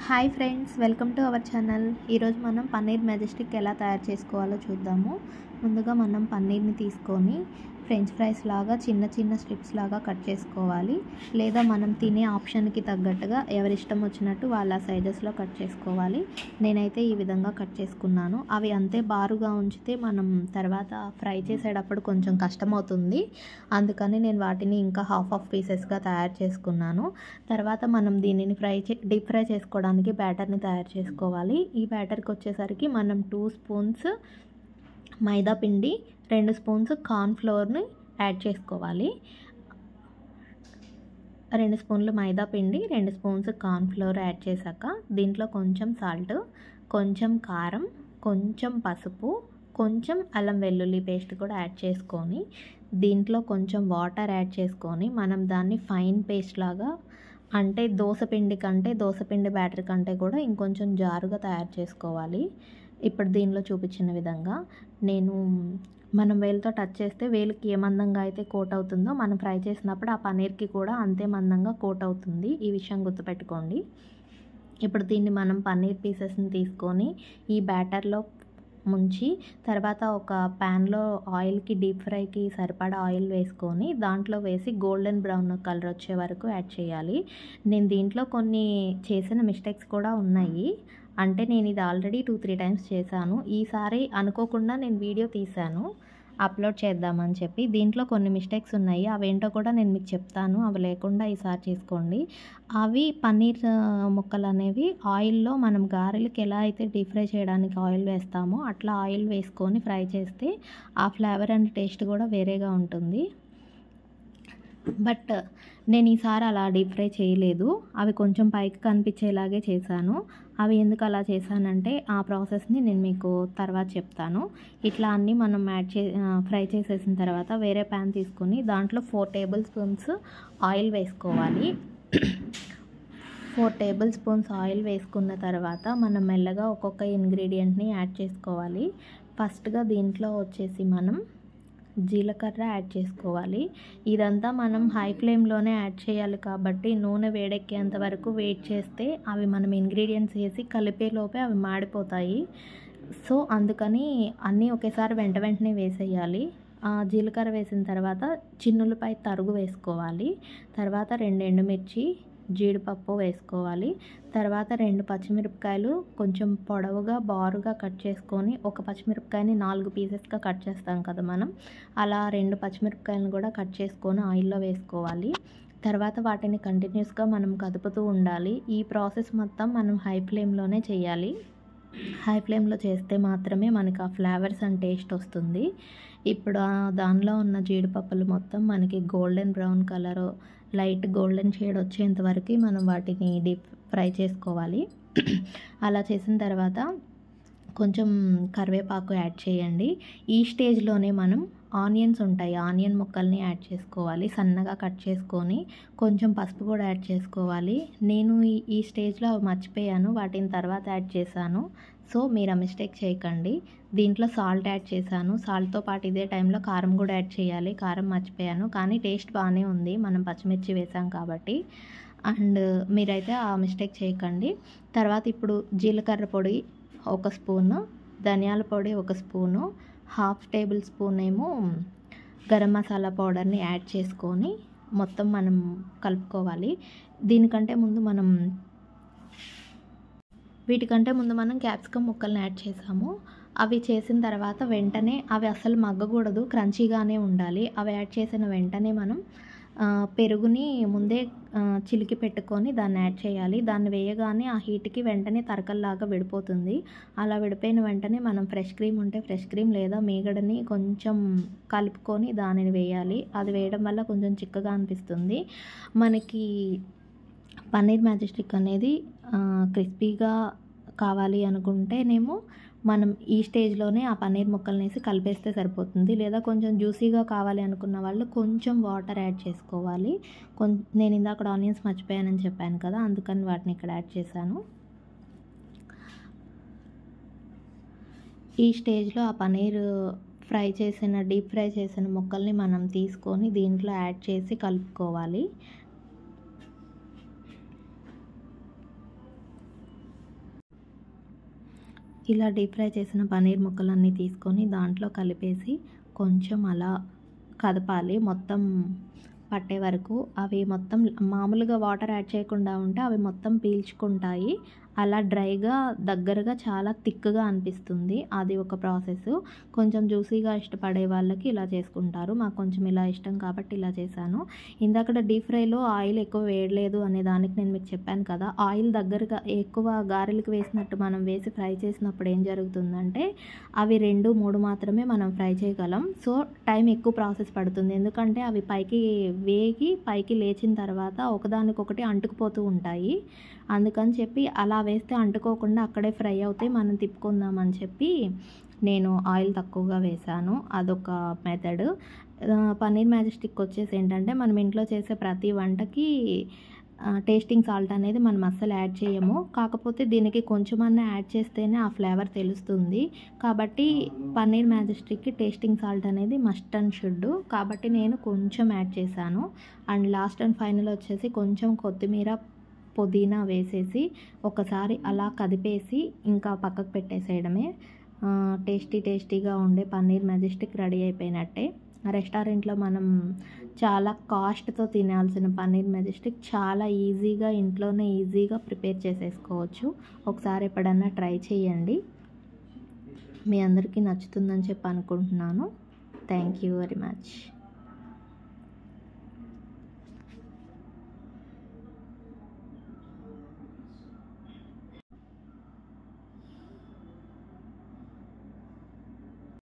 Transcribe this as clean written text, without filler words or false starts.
Hi friends, welcome to our channel. ఈరోజు మనం paneer Majestic ఎలా తయారు చేసుకోవాలో చూద్దాము. ముందుగా మనం పన్నీర్ని తీసుకొని ఫ్రెంచ్ ఫ్రైస్ లాగా చిన్న చిన్న స్ట్రిప్స్ లాగా కట్ చేసుకోవాలి. లేదా మనం తినే ఆప్షన్కి తగ్గట్టుగా ఎవరిష్టం వచ్చినట్టు వాళ్ళ సైజెస్లో కట్ చేసుకోవాలి. నేనైతే ఈ విధంగా కట్ చేసుకున్నాను. అవి అంతే బారుగా ఉంచితే మనం తర్వాత ఫ్రై చేసేటప్పుడు కొంచెం కష్టమవుతుంది. అందుకని నేను వాటిని ఇంకా హాఫ్ పీసెస్గా తయారు చేసుకున్నాను. తర్వాత మనం దీనిని డీప్ ఫ్రై చేసుకోవడానికి బ్యాటర్ని తయారు చేసుకోవాలి. ఈ బ్యాటర్కి వచ్చేసరికి మనం 2 స్పూన్స్ మైదా పిండి, 2 స్పూన్స్ కార్న్ఫ్లోర్ని యాడ్ చేసుకోవాలి. 2 స్పూన్లు మైదా పిండి, 2 స్పూన్స్ కార్న్ఫ్లోర్ యాడ్ చేశాక దీంట్లో కొంచెం సాల్ట్, కొంచెం కారం, కొంచెం పసుపు, కొంచెం అల్లం వెల్లుల్లి పేస్ట్ కూడా యాడ్ చేసుకొని దీంట్లో కొంచెం వాటర్ యాడ్ చేసుకొని మనం దాన్ని ఫైన్ పేస్ట్ లాగా, అంటే దోసపిండి బ్యాటర్ కంటే కూడా ఇంకొంచెం జారుగా తయారు చేసుకోవాలి. ఇప్పుడు దీనిలో చూపించిన విధంగా మనం వేలుతో టచ్ చేస్తే వేలుకి ఏ మందంగా అయితే కోట్ అవుతుందో మనం ఫ్రై చేసినప్పుడు ఆ పన్నీర్కి కూడా అంతే మందంగా కోట్ అవుతుంది. ఈ విషయం గుర్తుపెట్టుకోండి. ఇప్పుడు దీన్ని మనం పన్నీర్ పీసెస్ని తీసుకొని ఈ బ్యాటర్లో ముంచి తర్వాత ఒక ప్యాన్లో ఆయిల్కి డీప్ ఫ్రైకి సరిపడా ఆయిల్ వేసుకొని దాంట్లో వేసి గోల్డెన్ బ్రౌన్ కలర్ వచ్చే వరకు యాడ్ చేయాలి. నేను దీంట్లో కొన్ని చేసిన మిస్టేక్స్ కూడా ఉన్నాయి. అంటే నేను ఇది ఆల్రెడీ 2-3 టైమ్స్ చేశాను. ఈసారి అనుకోకుండా నేను వీడియో తీశాను అప్లోడ్ చేద్దామని చెప్పి. దీంట్లో కొన్ని మిస్టేక్స్ ఉన్నాయి, అవేంటో కూడా నేను మీకు చెప్తాను. అవి లేకుండా ఈసారి చేసుకోండి. అవి పన్నీర్ ముక్కలు అనేవి ఆయిల్లో మనం గారెలకి ఎలా అయితే డీప్ ఫ్రై చేయడానికి ఆయిల్ వేస్తామో అట్లా ఆయిల్ వేసుకొని ఫ్రై చేస్తే ఆ ఫ్లేవర్ అండ్ టేస్ట్ కూడా వేరేగా ఉంటుంది. బట్ నేను ఈసారి అలా డీప్ ఫ్రై చేయలేదు. అవి కొంచెం పైకి కనిపించేలాగే చేశాను. అవి ఎందుకు అలా చేశానంటే ఆ ప్రాసెస్ని నేను మీకు తర్వాత చెప్తాను. ఇట్లా అన్నీ మనం ఫ్రై చేసేసిన తర్వాత వేరే ప్యాన్ తీసుకొని దాంట్లో 4 టేబుల్ స్పూన్స్ ఆయిల్ వేసుకోవాలి. 4 టేబుల్ స్పూన్స్ ఆయిల్ వేసుకున్న తర్వాత మనం మెల్లగా ఒక్కొక్క ఇంగ్రీడియంట్ని యాడ్ చేసుకోవాలి. ఫస్ట్గా దీంట్లో వచ్చేసి మనం జీలకర్ర యాడ్ చేసుకోవాలి. ఇదంతా మనం హై ఫ్లేమ్లోనే యాడ్ చేయాలి కాబట్టి నూనె వేడెక్కేంత వరకు వెయిట్ చేస్తే అవి మనం ఇంగ్రీడియంట్స్ వేసి కలిపేలోపే అవి మాడిపోతాయి. సో అందుకని అన్నీ ఒకేసారి వెంటనే వేసేయాలి. జీలకర్ర వేసిన తర్వాత చిన్నులపై తరుగు వేసుకోవాలి. తర్వాత 2 ఎండుమిర్చి, జీడిపప్పు వేసుకోవాలి. తర్వాత 2 పచ్చిమిరపకాయలు కొంచెం పొడవుగా బారుగా కట్ చేసుకొని, ఒక పచ్చిమిరపకాయని 4 పీసెస్గా కట్ చేస్తాం కదా మనం, అలా 2 పచ్చిమిరపకాయలను కూడా కట్ చేసుకొని ఆయిల్లో వేసుకోవాలి. తర్వాత వాటిని కంటిన్యూస్గా మనం కదుపుతూ ఉండాలి. ఈ ప్రాసెస్ మొత్తం మనం హై ఫ్లేమ్లోనే చేయాలి. హై ఫ్లేమ్లో చేస్తే మాత్రమే మనకి ఆ ఫ్లేవర్స్ అండ్ టేస్ట్ వస్తుంది. ఇప్పుడు దానిలో ఉన్న జీడిపప్పులు మొత్తం మనకి golden brown colour, light golden shade వచ్చేంత వరకు మనం వాటిని డీప్ ఫ్రై చేసుకోవాలి. అలా చేసిన తర్వాత కొంచెం కరివేపాకు యాడ్ చేయండి. ఈ స్టేజ్లోనే మనం ఆనియన్స్ ఉంటాయి, ఆనియన్ ముక్కల్ని యాడ్ చేసుకోవాలి. సన్నగా కట్ చేసుకొని కొంచెం పసుపు కూడా యాడ్ చేసుకోవాలి. నేను ఈ స్టేజ్లో మర్చిపోయాను, వాటిని తర్వాత యాడ్ చేశాను. సో మీరు ఆ మిస్టేక్ చేయకండి. దీంట్లో సాల్ట్ యాడ్ చేశాను. సాల్ట్తో పాటు ఇదే టైంలో కారం కూడా యాడ్ చేయాలి. కారం మర్చిపోయాను, కానీ టేస్ట్ బాగానే ఉంది మనం పచ్చిమిర్చి వేసాం కాబట్టి. అండ్ మీరైతే ఆ మిస్టేక్ చేయకండి. తర్వాత ఇప్పుడు జీలకర్ర పొడి 1 స్పూను, ధనియాల పొడి 1 స్పూను, హాఫ్ టేబుల్ స్పూన్ ఏమో గరం మసాలా పౌడర్ని యాడ్ చేసుకొని మొత్తం మనం కలుపుకోవాలి. వీటికంటే ముందు మనం క్యాప్సికమ్ ముక్కల్ని యాడ్ చేసాము. అవి చేసిన తర్వాత వెంటనే అవి అసలు మగ్గకూడదు, క్రంచీగానే ఉండాలి. అవి యాడ్ చేసిన వెంటనే మనం పెరుగుని ముందే చిలికి పెట్టుకొని దాన్ని యాడ్ చేయాలి. దాన్ని వేయగానే ఆ హీట్కి వెంటనే తరకల్లాగా విడిపోతుంది. అలా విడిపోయిన వెంటనే మనం ఫ్రెష్ క్రీమ్ ఉంటే ఫ్రెష్ క్రీమ్ లేదా మీగడని కొంచెం కలుపుకొని దానిని వేయాలి. అది వేయడం వల్ల కొంచెం చిక్కగా అనిపిస్తుంది. మనకి పన్నీర్ మెజెస్టిక్ అనేది క్రిస్పీగా కావాలి అనుకుంటేనేమో మనం ఈ స్టేజ్లోనే ఆ పన్నీర్ ముక్కల్ని వేసి కలిపేస్తే సరిపోతుంది. లేదా కొంచెం జ్యూసీగా కావాలి అనుకున్న వాళ్ళు కొంచెం వాటర్ యాడ్ చేసుకోవాలి. నేను ఇందాక ఆనియన్స్ మర్చిపోయానని చెప్పాను కదా, అందుకని వాటిని ఇక్కడ యాడ్ చేశాను. ఈ స్టేజ్లో ఆ పన్నీర్ డీప్ ఫ్రై చేసిన ముక్కల్ని మనం తీసుకొని దీంట్లో యాడ్ చేసి కలుపుకోవాలి. ఇలా డీప్ ఫ్రై చేసిన పన్నీర్ ముక్కలన్నీ తీసుకొని దాంట్లో కలిపేసి కొంచెం అలా కదపాలి మొత్తం పట్టే వరకు. అవి మొత్తం మామూలుగా వాటర్ యాడ్ చేయకుండా ఉంటే అవి మొత్తం పీల్చుకుంటాయి. అలా డ్రైగా దగ్గరగా చాలా థిక్గా అనిపిస్తుంది. అది ఒక ప్రాసెస్. కొంచెం జ్యూసీగా ఇష్టపడే వాళ్ళకి ఇలా చేసుకుంటారు. మాకు కొంచెం ఇలా ఇష్టం కాబట్టి ఇలా చేశాను. ఇందాకడ డీప్ ఫ్రైలో ఆయిల్ ఎక్కువ వేయలేదు అనే దానికి నేను మీకు చెప్పాను కదా, ఆయిల్ దగ్గరగా ఎక్కువ గారెలకు వేసినట్టు మనం వేసి ఫ్రై చేసినప్పుడు ఏం జరుగుతుందంటే అవి 2, 3 మాత్రమే మనం ఫ్రై చేయగలం. సో టైం ఎక్కువ ప్రాసెస్ పడుతుంది. ఎందుకంటే అవి పైకి వేగి పైకి లేచిన తర్వాత ఒకదానికొకటి అంటుకుపోతూ ఉంటాయి. అందుకని చెప్పి అలా వేస్తే అంటుకోకుండా అక్కడే ఫ్రై అవుతాయి, మనం తిప్పుకుందామని చెప్పి నేను ఆయిల్ తక్కువగా వేశాను. అదొక మెథడ్. పన్నీర్ మ్యాజిస్టిక్ వచ్చేసి ఏంటంటే మనం ఇంట్లో చేసే ప్రతి వంటకి టేస్టింగ్ సాల్ట్ అనేది మనం అస్సలు యాడ్ చేయము. కాకపోతే దీనికి కొంచెమన్నా యాడ్ చేస్తేనే ఆ ఫ్లేవర్ తెలుస్తుంది. కాబట్టి పన్నీర్ మ్యాజిస్టిక్కి టేస్టింగ్ సాల్ట్ అనేది మస్ట్ అండ్ షుడ్. కాబట్టి నేను కొంచెం యాడ్ చేశాను. అండ్ లాస్ట్ అండ్ ఫైనల్ వచ్చేసి కొంచెం కొత్తిమీర, పుదీనా వేసేసి ఒకసారి అలా కదిపేసి ఇంకా పక్కకు పెట్టేసేయడమే. టేస్టీగా ఉండే పన్నీర్ మ్యాజిస్టిక్ రెడీ అయిపోయినట్టే. రెస్టారెంట్లో మనం చాలా కాస్ట్తో తినాల్సిన పన్నీర్ మ్యాజిస్టిక్ చాలా ఇంట్లోనే ఈజీగా ప్రిపేర్ చేసేసుకోవచ్చు. ఒకసారి ఎప్పుడన్నా ట్రై చేయండి. మీ అందరికీ నచ్చుతుందని చెప్పి అనుకుంటున్నాను. Thank you very much.